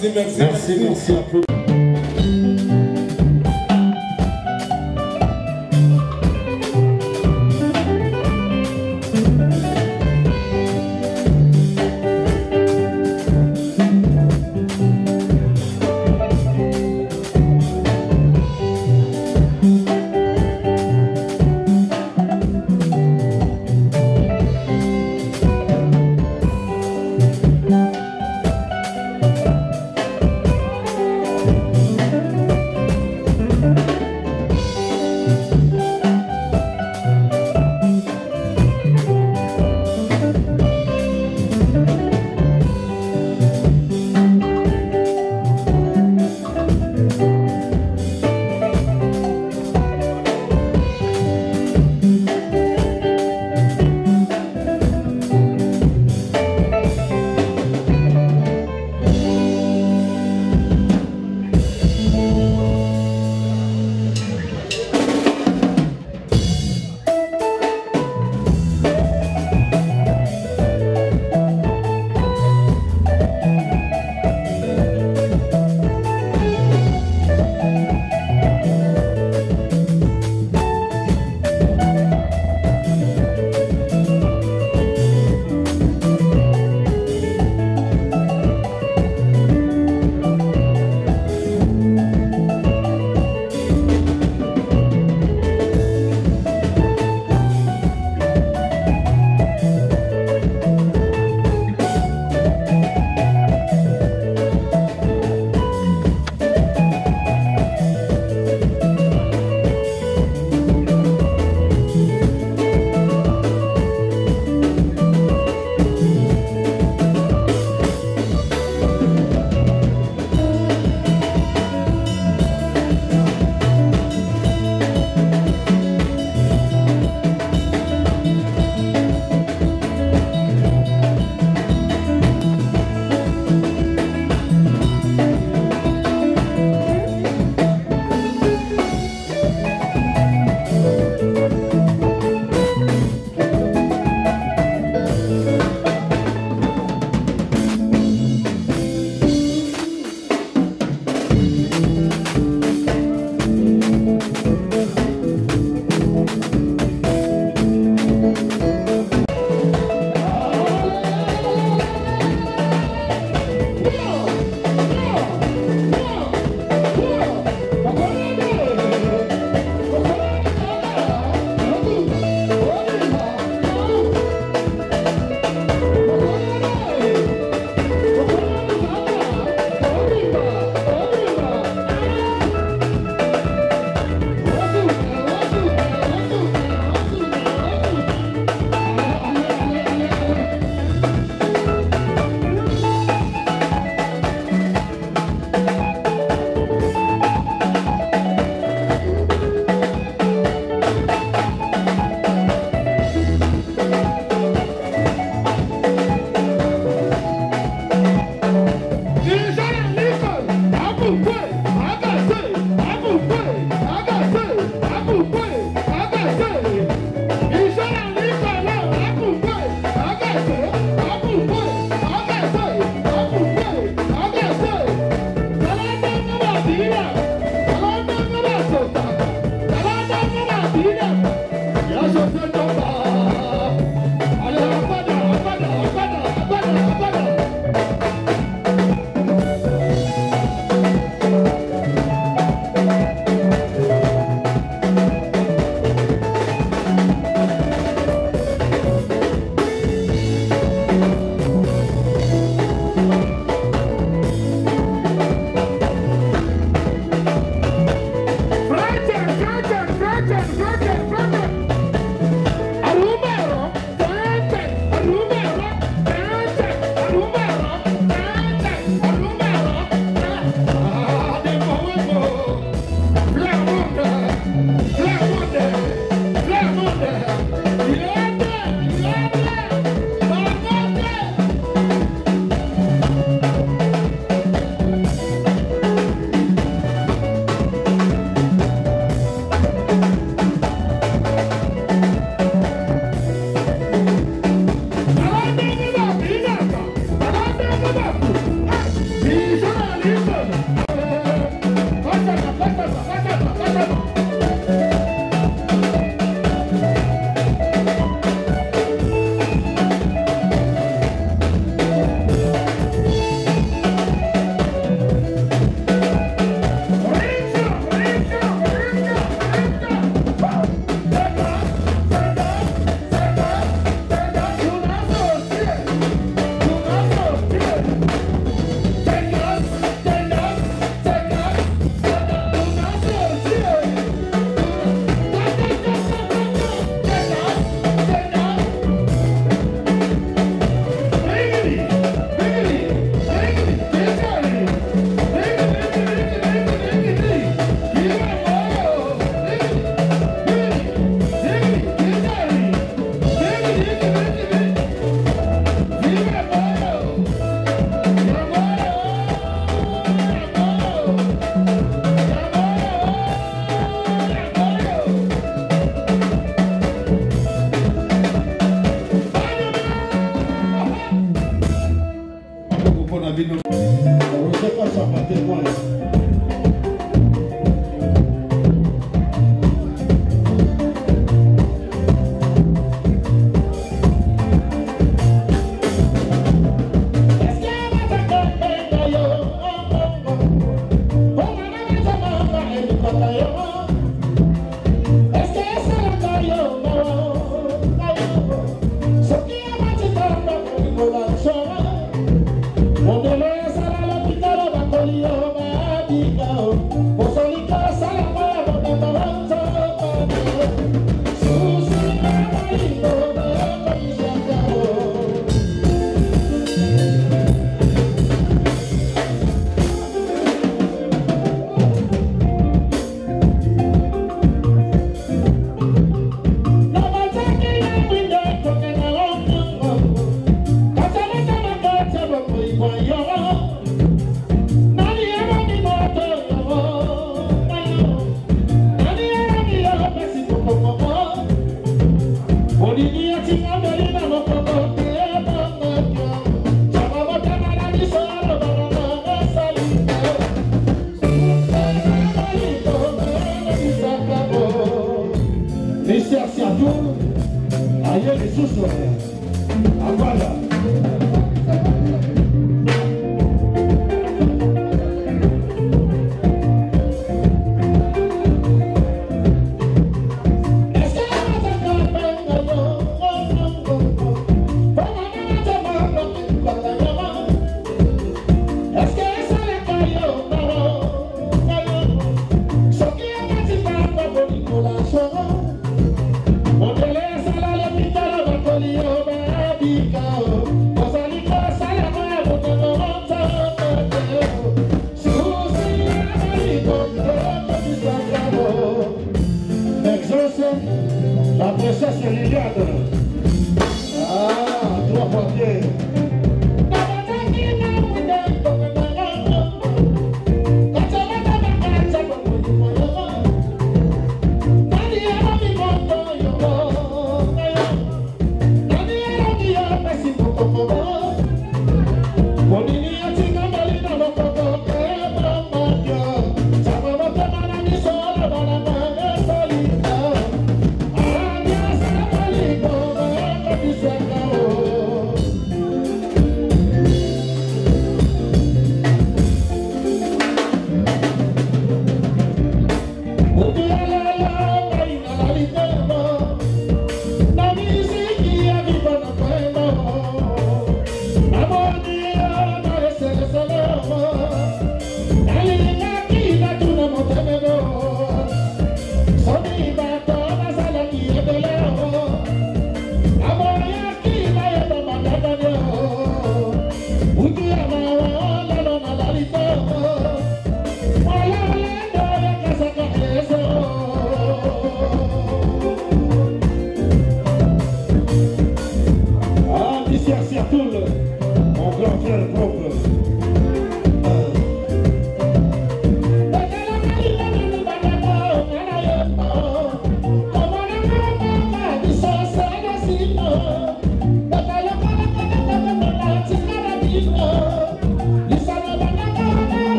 Merci, merci, Merci, merci. sais pas ça va témoigner.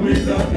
Without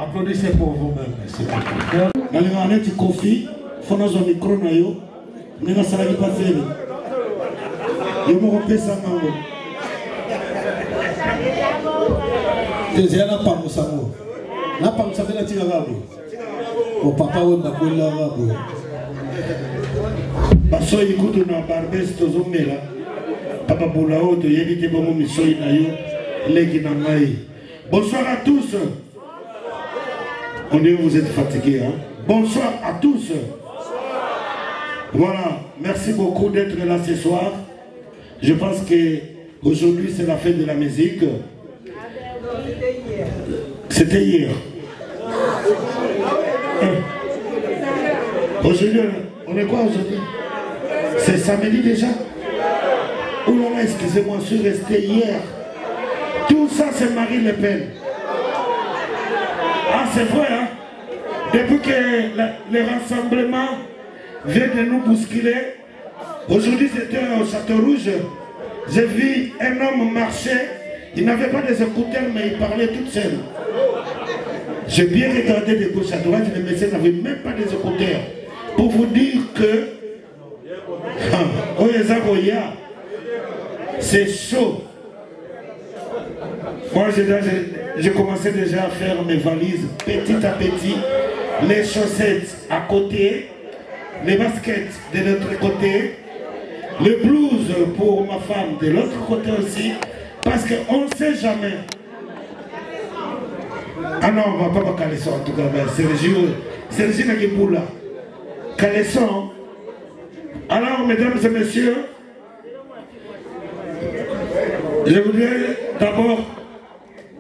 Applaudissez pour vous-même. Dans les manettes, tu confies, il faut dans un micro, il y a un salarié pas fait. Il y a un peu de sang. Déjà la pango sango. La pango ça fait la tira rabo. Au papa ou ma colle la rabo. Parce que écoute na barbes tozomela. Papa Boulao de yebite bomo misoi na yo leki na ngai. Bonsoir à tous. On dit que vous êtes fatigués, hein? Bonsoir à tous. Voilà, merci beaucoup d'être là ce soir. Je pense que aujourd'hui c'est la fête de la musique. C'était hier. Aujourd'hui, on est quoi aujourd'hui? C'est samedi déjà? Oh là là, excusez-moi, je suis resté hier. Tout ça c'est Marine Le Pen. Ah c'est vrai, hein? Depuis que le rassemblement vient de nous bousculer, aujourd'hui j'étais au Château Rouge, j'ai vu un homme marcher, il n'avait pas des écouteurs mais il parlait tout seul. J'ai bien regardé de gauche à droite, le médecin n'avait même pas des écouteurs. Pour vous dire que c'est chaud. Moi j'ai commencé déjà à faire mes valises petit à petit, les chaussettes à côté, les baskets de l'autre côté, le blouse pour ma femme de l'autre côté aussi, parce qu'on ne sait jamais. Ah non, on ne va pas caleçon en tout cas, c'est le Gina qui est pour là. Caleçon. Alors, mesdames et messieurs, je voudrais d'abord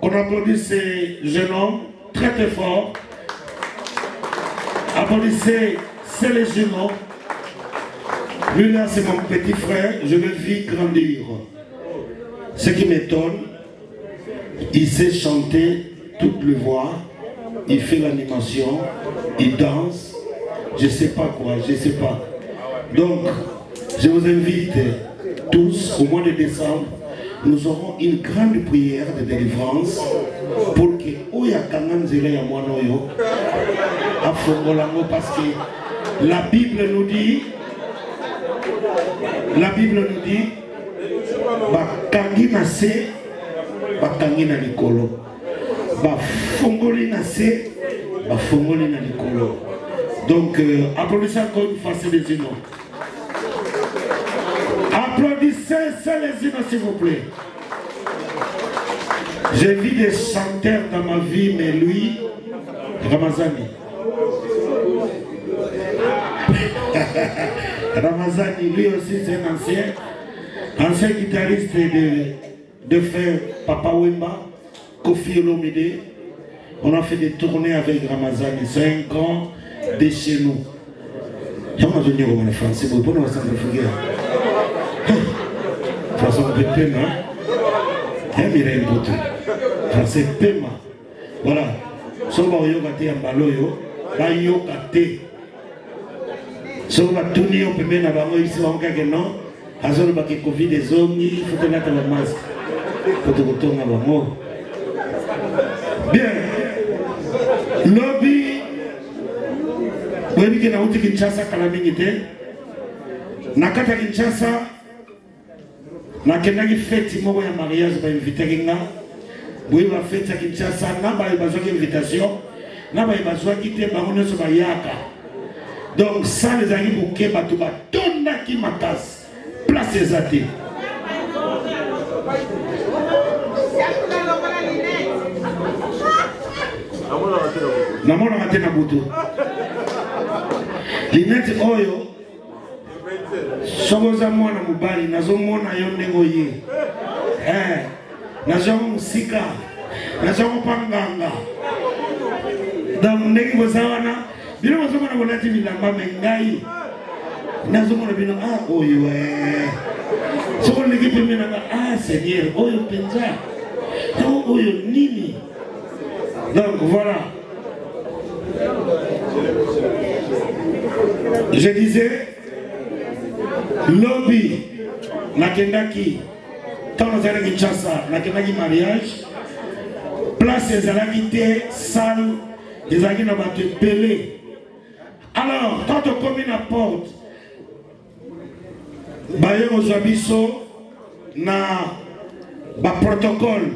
qu'on applaudisse ces jeunes hommes très très fort. Applaudissez ces jeunes hommes. Lui là c'est mon petit frère, je le vis grandir. Ce qui m'étonne, il sait chanter toutes les voix, il fait l'animation, il danse, je ne sais pas quoi, je ne sais pas. Donc, je vous invite tous au mois de décembre, nous aurons une grande prière de délivrance pour que Oya Kanganzele ya Mwanoyo Afongolango, parce que la Bible nous dit Bakangi na se, bakangi na likolo, bafongoli na se, bafongoli na likolo. Donc applaudissez encore une fois ces les unos. Applaudissez les unos s'il vous plaît. J'ai vu des chanteurs dans ma vie, mais lui, Ramazani. Ramazani, lui aussi c'est un ancien guitariste de feu Papa Wemba, Kofi Olomide. On a fait des tournées avec Ramazani, c'est un grand de chez nous. Je vais venir au français, vous pouvez nous faire façon de peine, hein? Français pema. Voilà. Si vous avez un baloyo, vous avez si vous avez un peu de bango ici, vous avez non. Vous avez un Covid des hommes, il faut que vous ayez un masque. Pour que vous ayez un bango. Bien. Lobby. Vous avez dit que Kinshasa calamité. Nakata Kinshasa. Nakendaki fête moko ya mariage ba invité kinga. Oui ba fête ya Kinshasa na ba bazwa invitation. Na ba bazwa kité ba on so ba yaka. Donc ça les amis bouquet ba to ba tonda ki makas. Place ezate. Namona mate na butu. Linette oyo soboza mwana mubali nazomona yo ndengo ye. Nazomo musika. Nazomo panganga. Donc ndenge bozawana bino bazomona bolati bilamba mengai. Nazomona bino oyo soko ndenge pemena Seigneur oyo penza. Oyo nini. Donc voilà. Je disais, lobby, nakendaki, tant que Kinshasa, nakendaki mariage, place des alamités, salle, des amis n'a pas pelé. Alors, quand on commune à porte, baye ozabiso na ba protocole,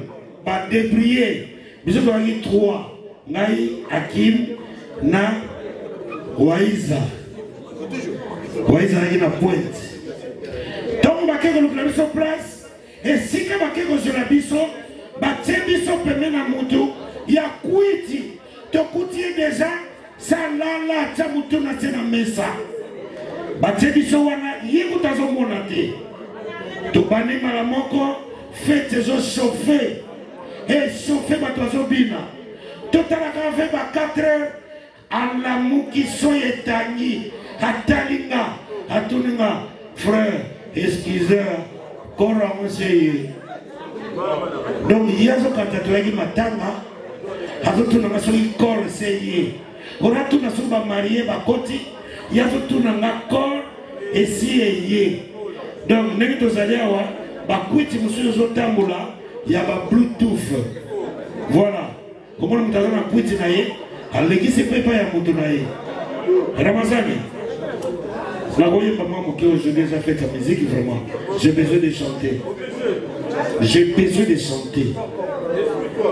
ba débrouiller, Biso toyaki 3. Ngai, Hakim, na Waiza. Waiza yaki na Pointe. Donc bakeko lukula biso place. Et si ka bakeko zola biso, batie biso peme na mutu, ya kuiti. Tokuti déjà, ça là, tia mutu na tia na mesa. Batie biso wana, yeku tazo monate. Tobani malamoko, fête zo chauffer. Et chauffer batozo bina. Totalaka fait 4 heures. Alamu qui sont étagnis. Atalinga. Atuninga. Frère, excusez, Kora Monseye. Donc, il y a ce qui matanga. Azotuna soki corps seye. Ora tuna soba marié bakoti. Il y a ce corps et si eye. Donc, negi tozali awa bakwiti musuyo zotambula ya ba Bluetooth. Voilà. Comment nous avons un petit naïe, à l'église c'est pas un mouton naïe. Ramazani, la voyez maman qui aujourd'hui a fait sa musique vraiment. J'ai besoin de chanter. J'ai besoin de chanter.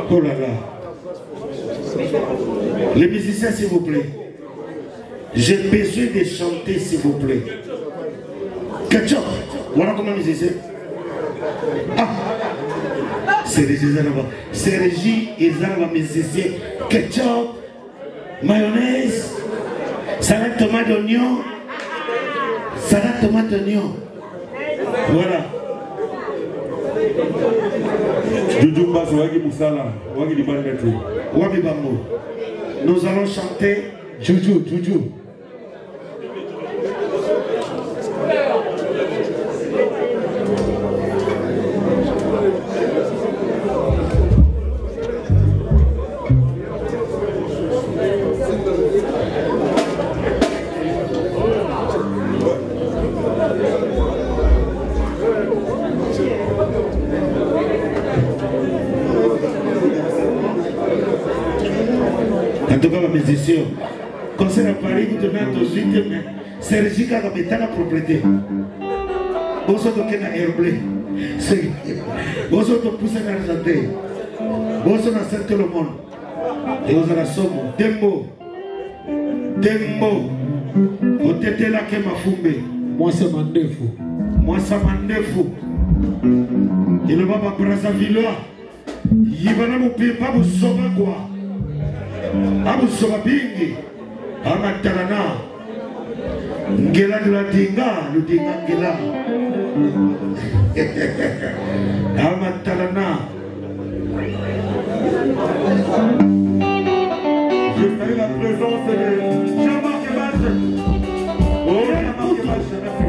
Oh là là. Les musiciens s'il vous plaît. J'ai besoin de chanter s'il vous plaît. Ketchup. Voilà comment musicien. Ah. C'est Régie et Zalva musicien. Ketchup, mayonnaise, salade tomate oignon. Salade tomate oignon. Voilà. Juju Bass, Wagi Moussala, Wagi Libanetri. Wabi Bambo. Nous allons chanter Juju, Juju. Musicien. Concert à Paris, vous tenez à 18 mais c'est Régie qui a mis la propriété. Vous êtes au Herblé. Vous êtes au poussé dans la santé. Vous êtes dans tout le monde. Et vous êtes à Somo. Dembo. Vous êtes là qui m'a fumé. Moi, c'est Mandefou. Moi, c'est Mandefou. Il ne va pas Brazzaville. Il va pas vous sauver quoi. Abu Sobabingi, Amatarana, Ngela de la Dinga, le Dinga Ngela, Amatarana. Je fais la présence de Jean-Marc Ebache. Oh, Jean-Marc Ebache, merci.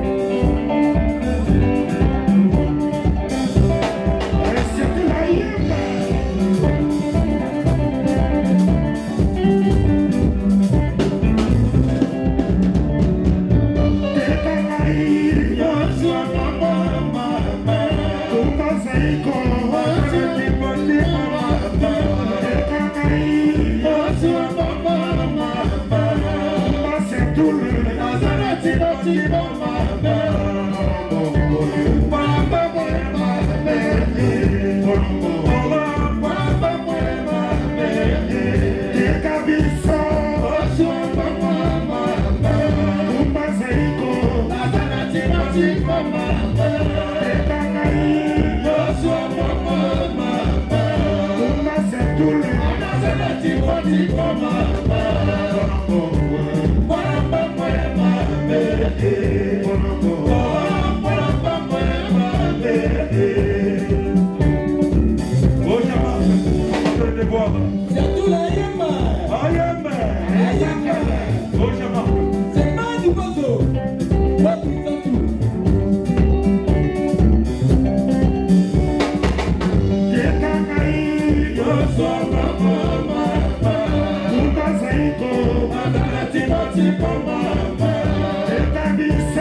It's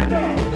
Choco.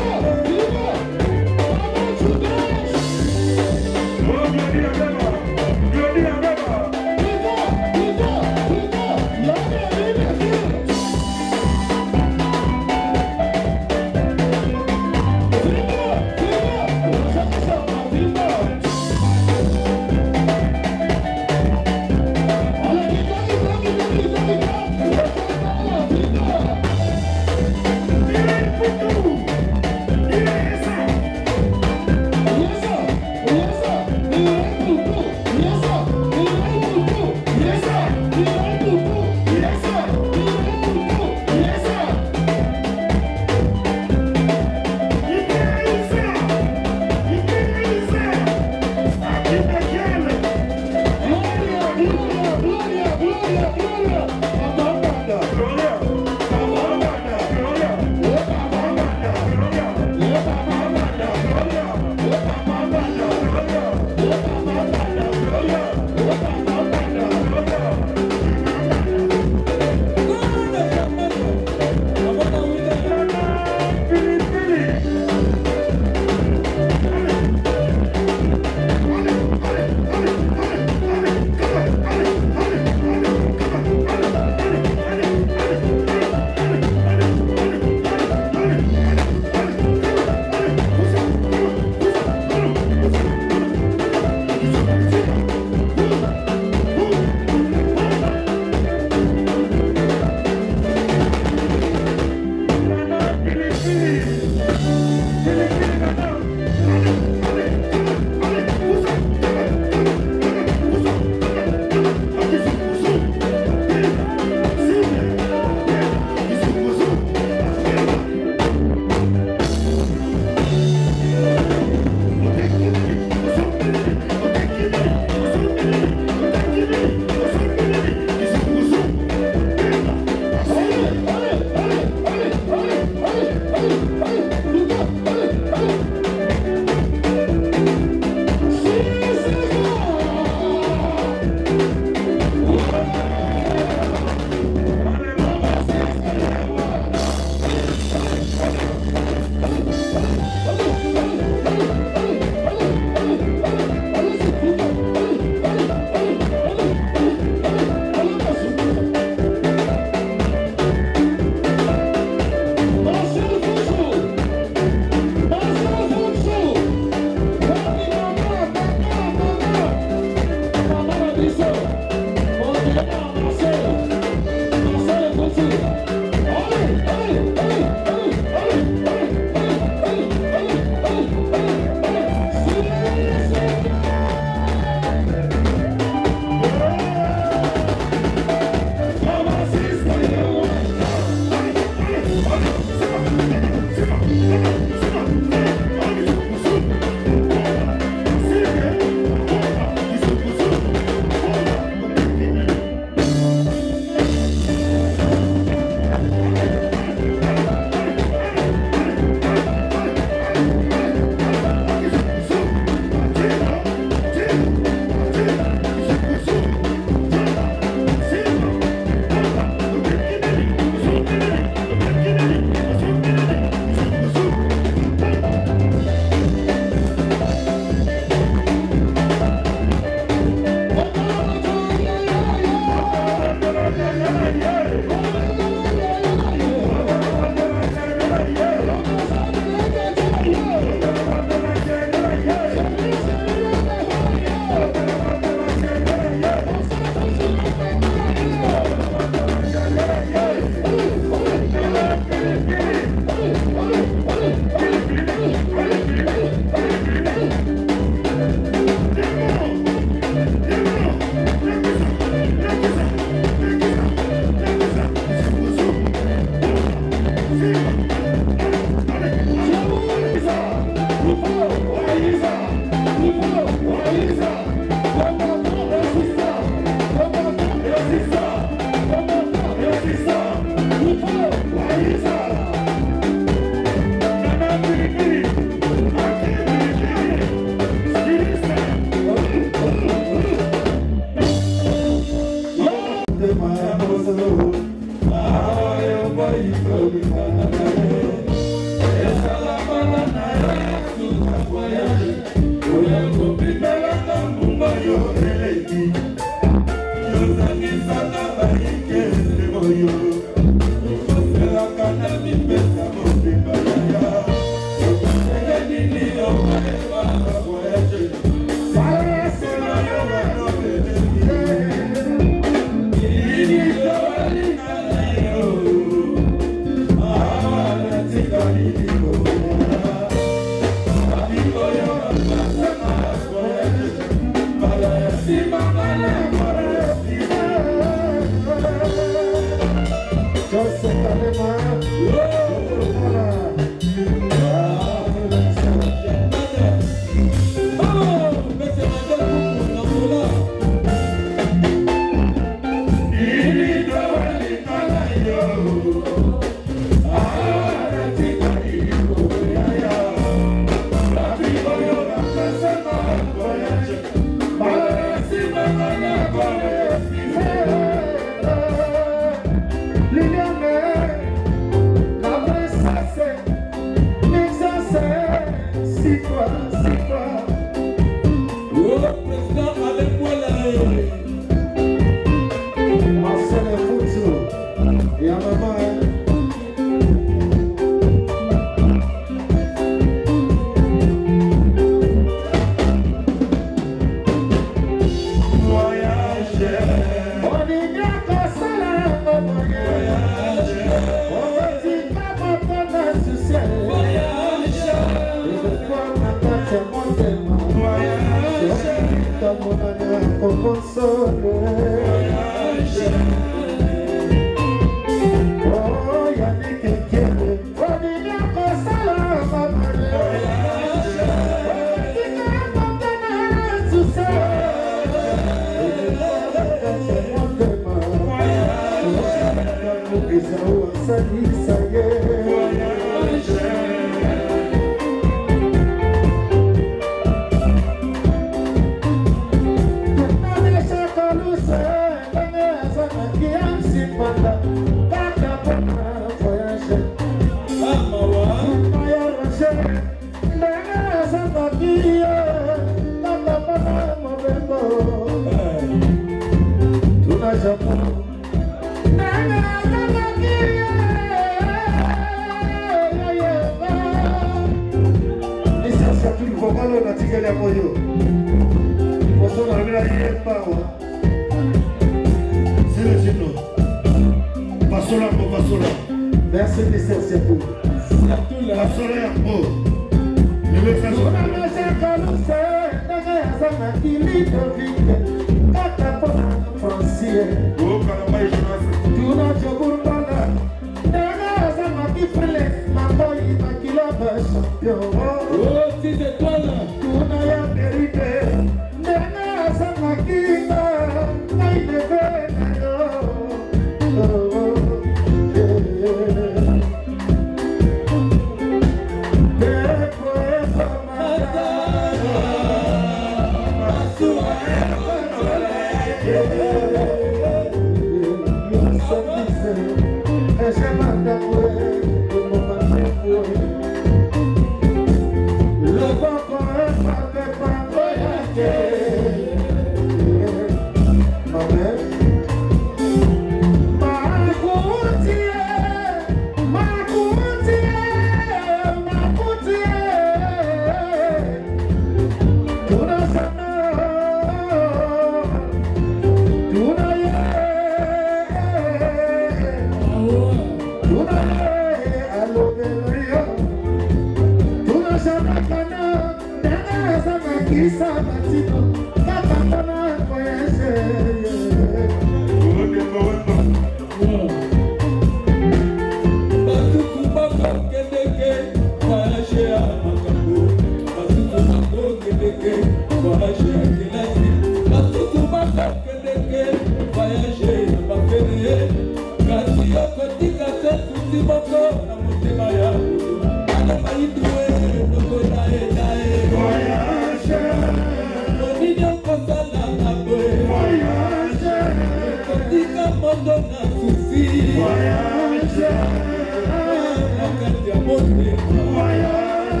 Voyage.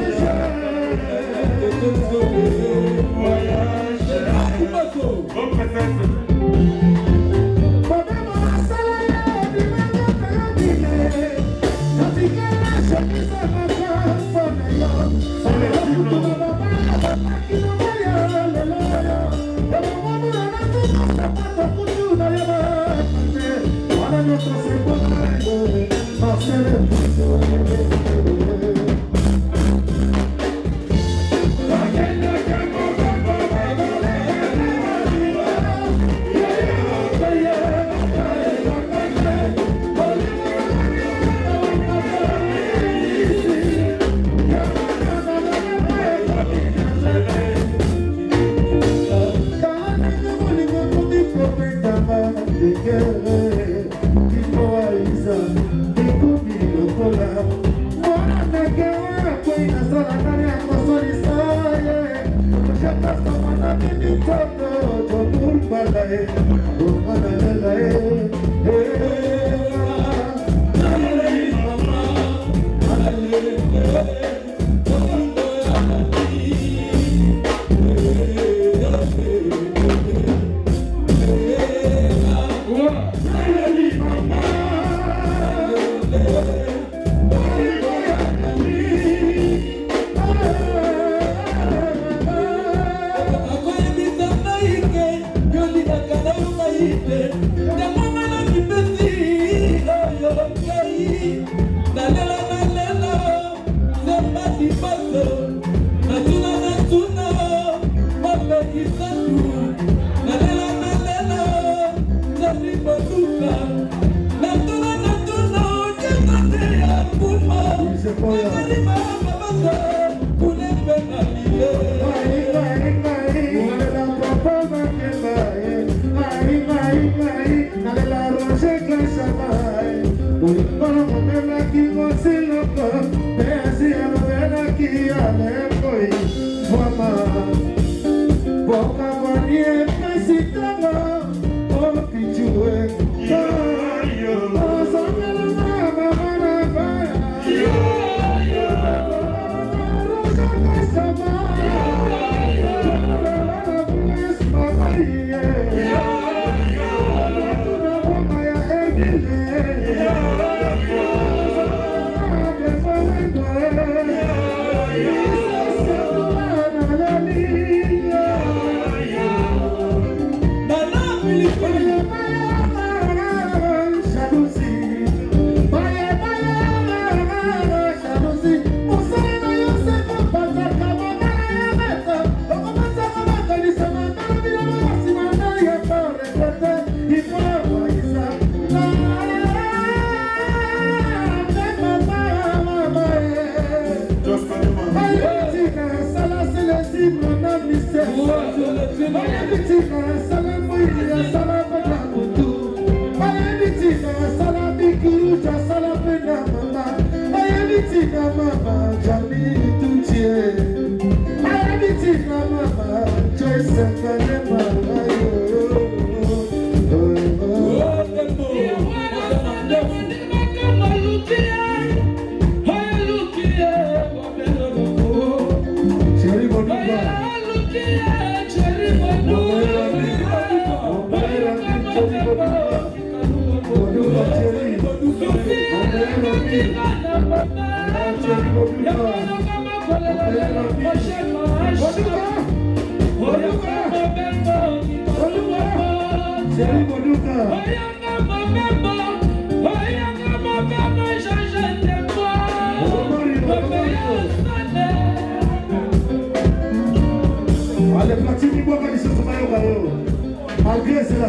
Malgré cela.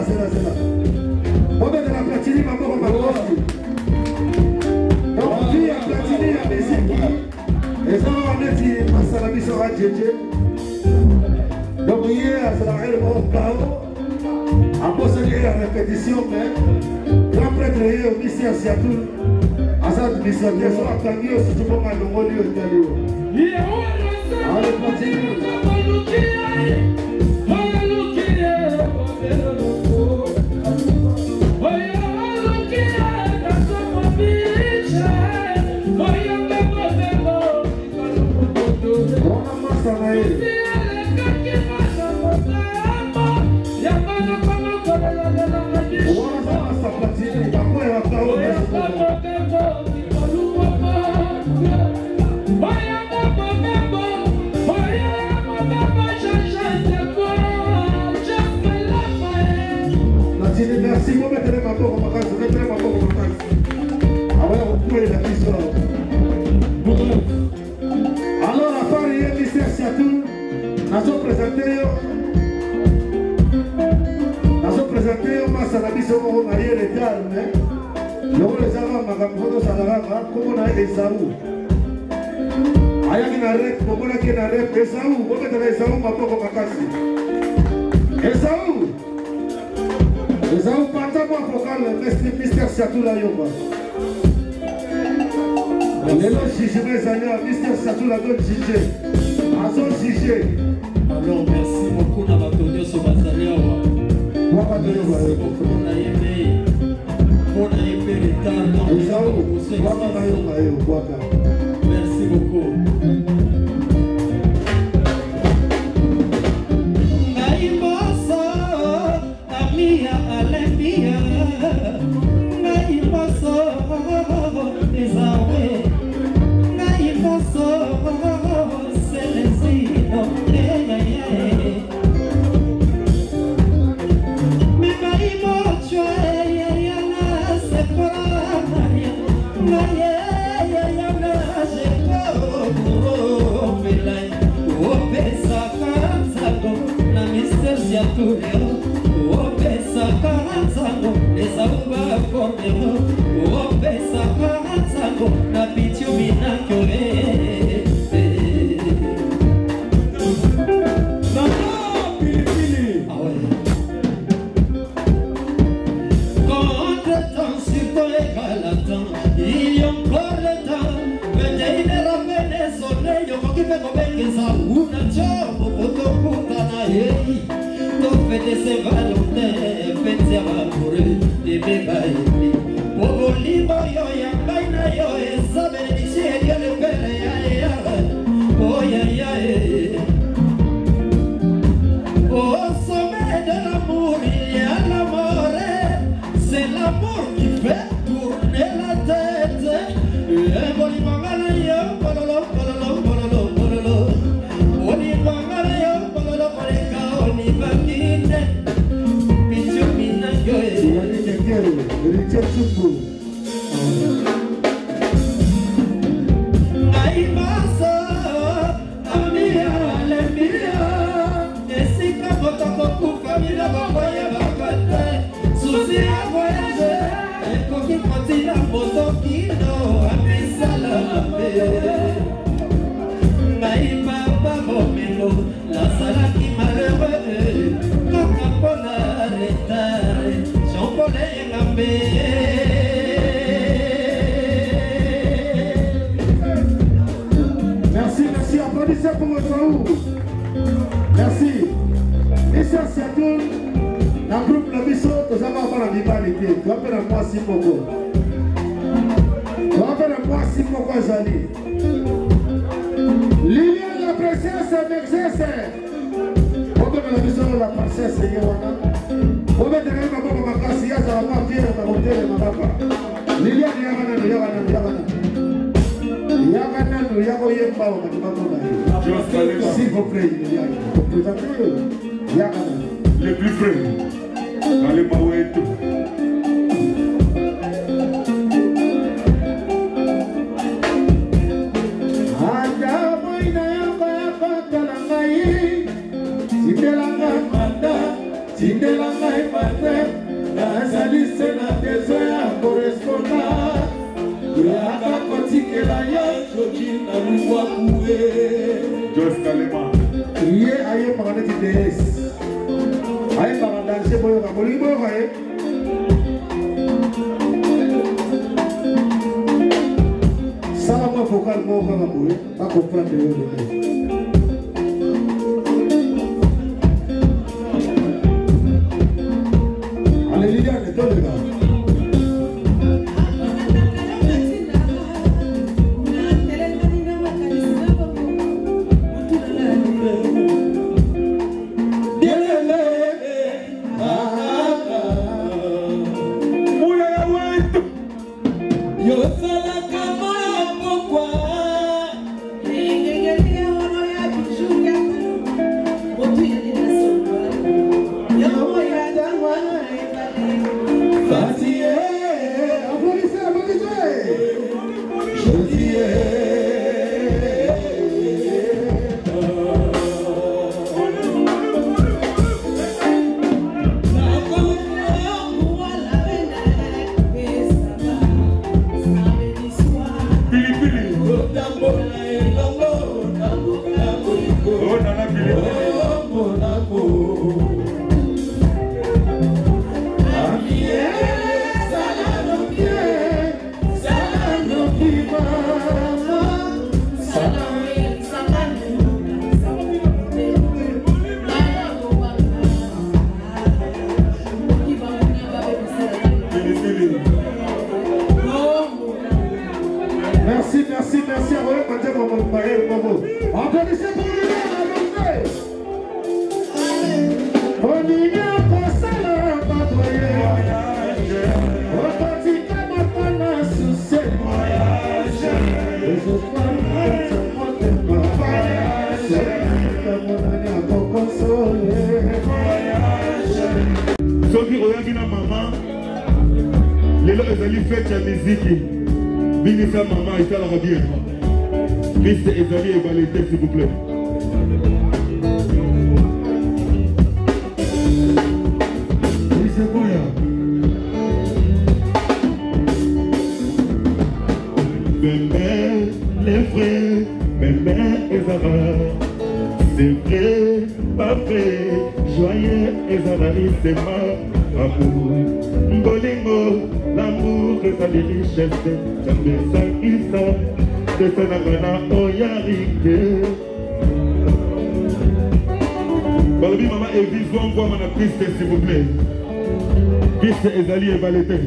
On met de la platine, ma mort, ma mort. Donc, vie à platine, la musique. Et ça, on est dit, à Salami sera Djedje. Donc, hier, ça n'a rien de bon chaos. Après, c'est la répétition, mais grand prêtre hier, au lycée à Seattle, à cette mission, bien sûr, à Kanye, aussi, tout le monde a le rôle de Kanye. Allez, platine. Bye. Nazo présenter masala biso ko marié les dames. Loko les arabes makambo salaraga comme na Esaú. Aya kina rep komona kina rep Esaú, boka tala Esaú mapoko makasi. Esaú pata mo focal Mr. Satula yoba. Lelo jugement zanya Mr. Satula don juger. Azo juger. Alors merci beaucoup na batonyo so bazalia wa. Waka de yoba. On a aimé le temps. Merci beaucoup. Merci, applaudissez pour votre Esaú. Merci. Ici à Seattle, dans le groupe La Bisso, nous avons la rivalité. Tu appelles à moi si beaucoup. Tu appelles à moi si beaucoup, Zali. Liliane la princesse m'exerce. On peut la Bisso la princesse, on peut tenir ma boca ma casse, il y a la mafia, ma hôtel, ma papa. Liliane, s'il vous plaît, les plus frais. Allez, Maoué, tout. Just Kalema. Crier aïe par la déesse. Aïe par la danse, boy, raboli, boy. Ça va focal, moi, raboli, pas comprendre le Alléluia, le temps de gars. But Soki oyaki na mama lelo ezali fete ya miziki binisa mama esalaka bien bise ezali evalete s'il vous plaît. Bébé, les frères, bébé et Zara, c'est vrai, pas vrai, joyeux et Zara, c'est ma amour. Bolingo, l'amour et sa richesse, jamais ça qui ça, de sa nagana oyarike. Balobi maman et vivre en quoi ma piste s'il vous plaît. Piste ezali et valete.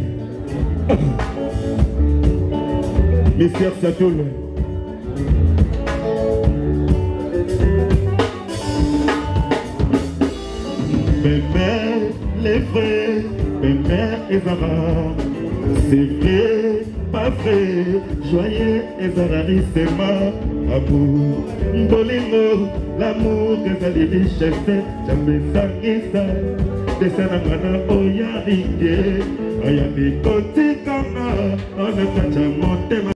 Mystère Satoul. Mes mères, les frères, mes mères et Zara, c'est vrai, pas vrai, joyeux et Zara, c'est ma amour. Bolingo, l'amour que ça les richesses, jamais ça et ça, de ça n'a pas d'oyarike, ayami koti kama, on ne peut pas monter ma.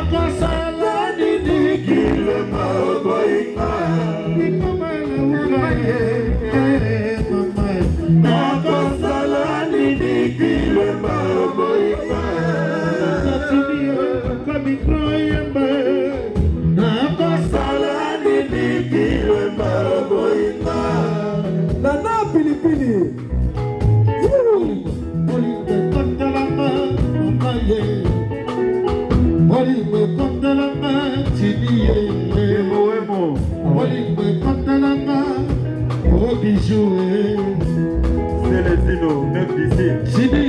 C'est les Zino, 9 d'ici. Sidi,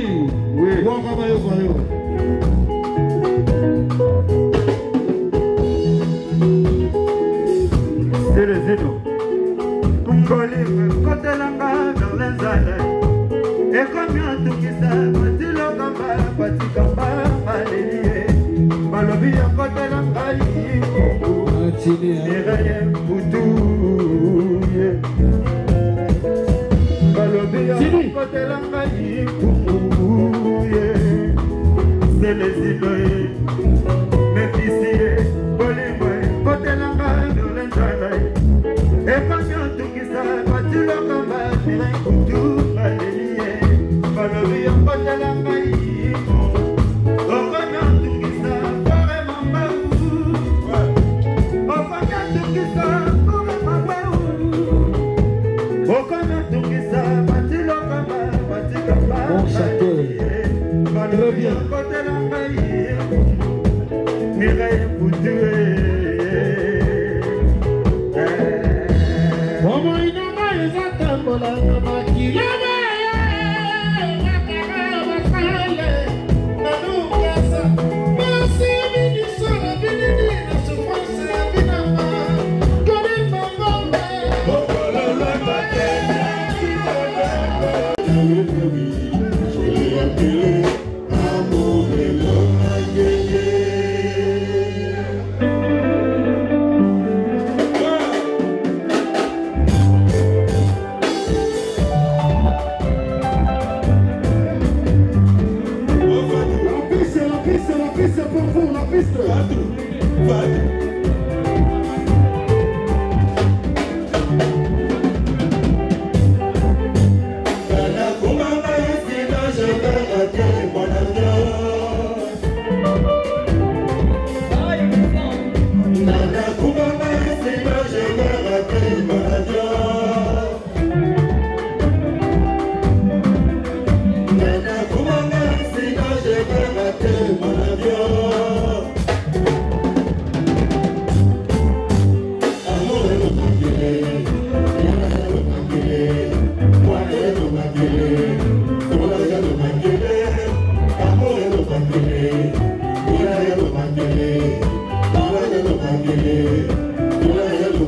oui. C'est les Zino. Kungoli, côté langa dans les allées. Et combien tout qui ça, pati lokamba, pati kamba, alélié. Balobi à côté langa, Mireille Boutou. Côté la faille, c'est les îles, mais ici, côté la faille, de l'entraîne. Et quand tout qui s'est battu le combat, il est tout alélié. Valorie en côté la faille, au combien tout qui s'est vraiment pas où. Au combien tout qui s'est vraiment pas où. Au combien tout qui s'est bon château. Très bien. Mireille Boutou. Comment il n'a pas les attentes pour la maquille.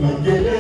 Mangele,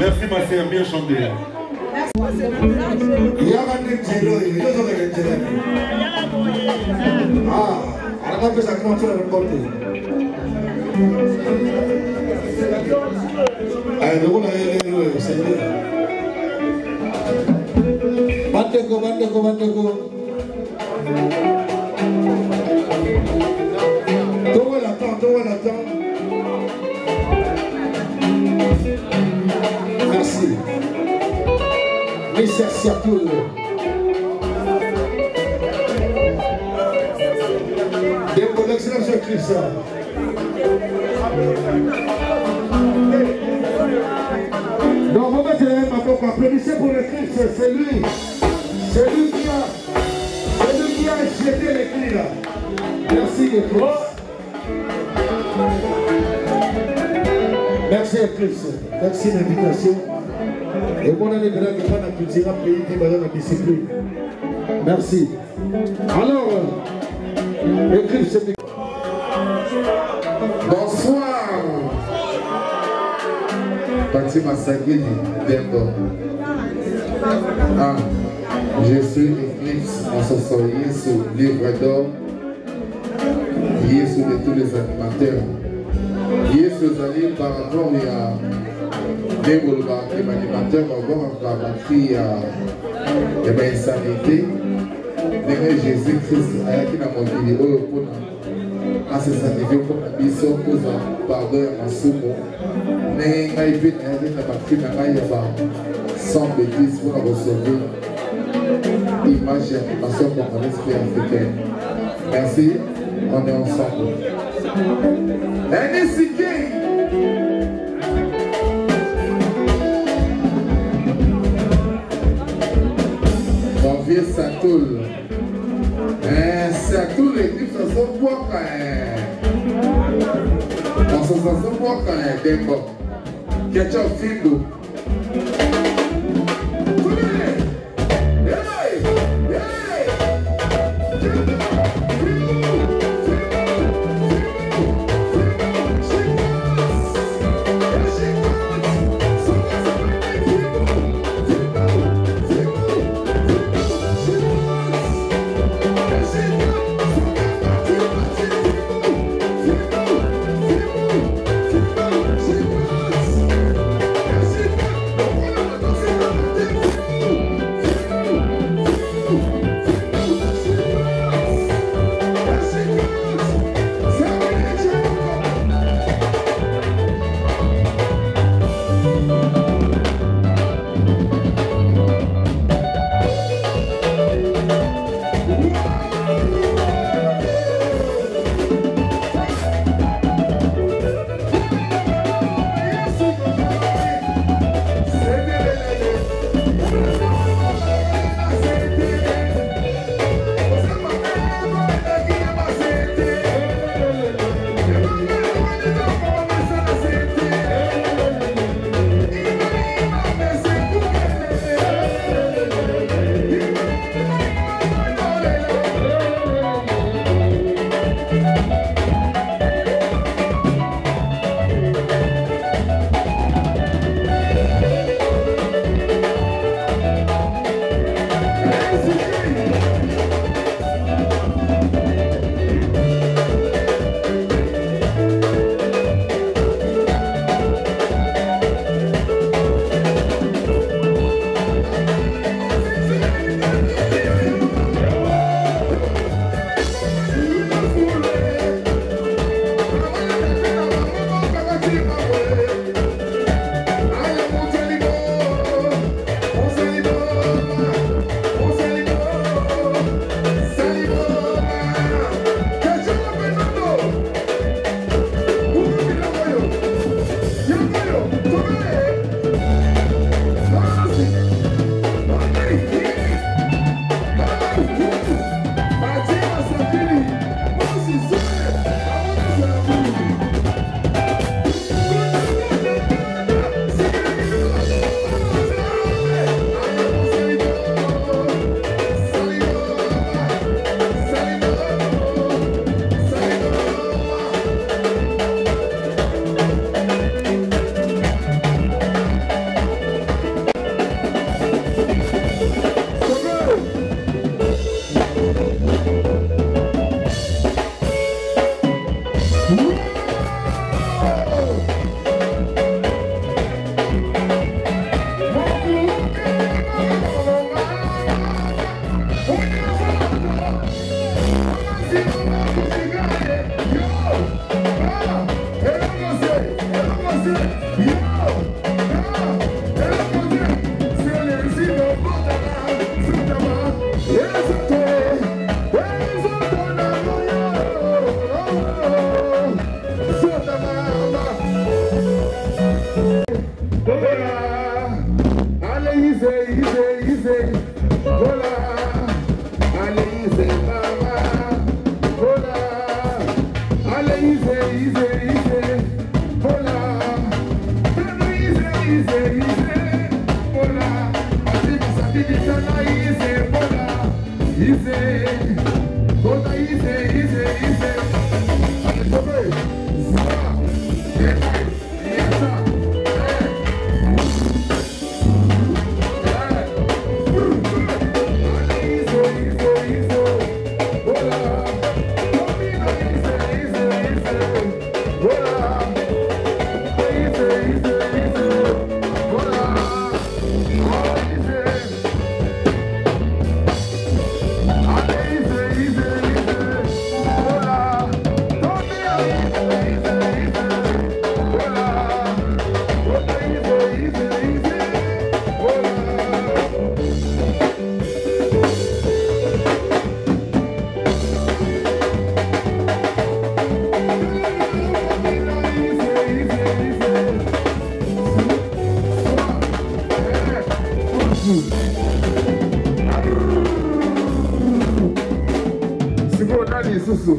Merci ma sœur, bien chanté. Merci. Merci à tous. Des collègues, c'est là que je ça. Donc, on va dire applaudissez pour le Christ, c'est lui. C'est lui qui a jeté les clés là. Merci le Christ. Merci à Christ. Merci l'invitation. Et mon année de la culture pays qui va dans la discipline. Merci. Alors, le Christ c'est... Bonsoir. Pati Masagini Dembo. Ah, je suis Eclipse en ce soir sur livre d'or. Yesu de tous les animateurs. Yesu Zali par rapport à Débolba, l'animateur va voir par la fille à l'insanité. Jésus-Christ a été dans mon vidéo pour à se sanctifier pour la mission pour pardon à Masumo. Mais il y a partie sans bêtises pour recevoir l'image de l'animation congolaise et africaine. Merci, on est ensemble. Mon vieux Satoul. Satoul est dit que ça se voit quand on se voit quand même des mots. Ketchup Figo. Merci. Sigo nani susu.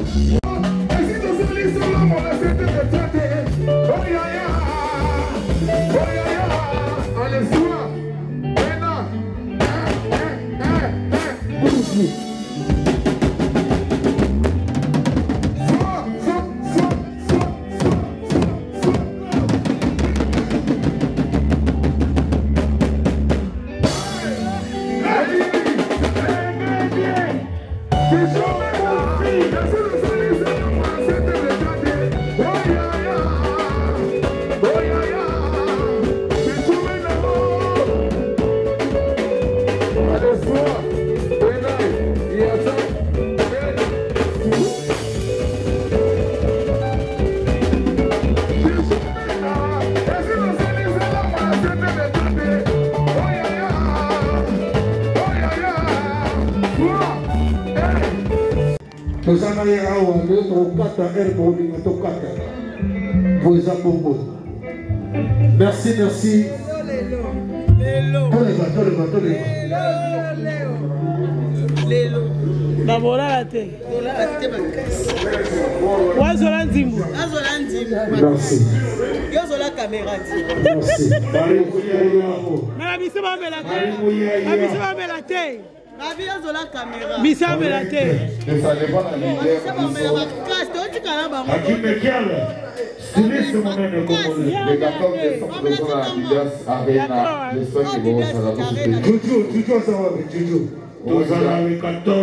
Merci, merci. Babola la te. Wazola nzimbu. Merci. Yozola caméra. Merci. Mala bisema mela te. Bisema mela te. Ravi yozola caméra. Bisema mela te. Ça dépend de la lumière. Les 14 décembre, nous sommes à Adidas Arena. J'espère que vous allez vous soutenir. Juju, ça va, Juju. Nous allons avec 14.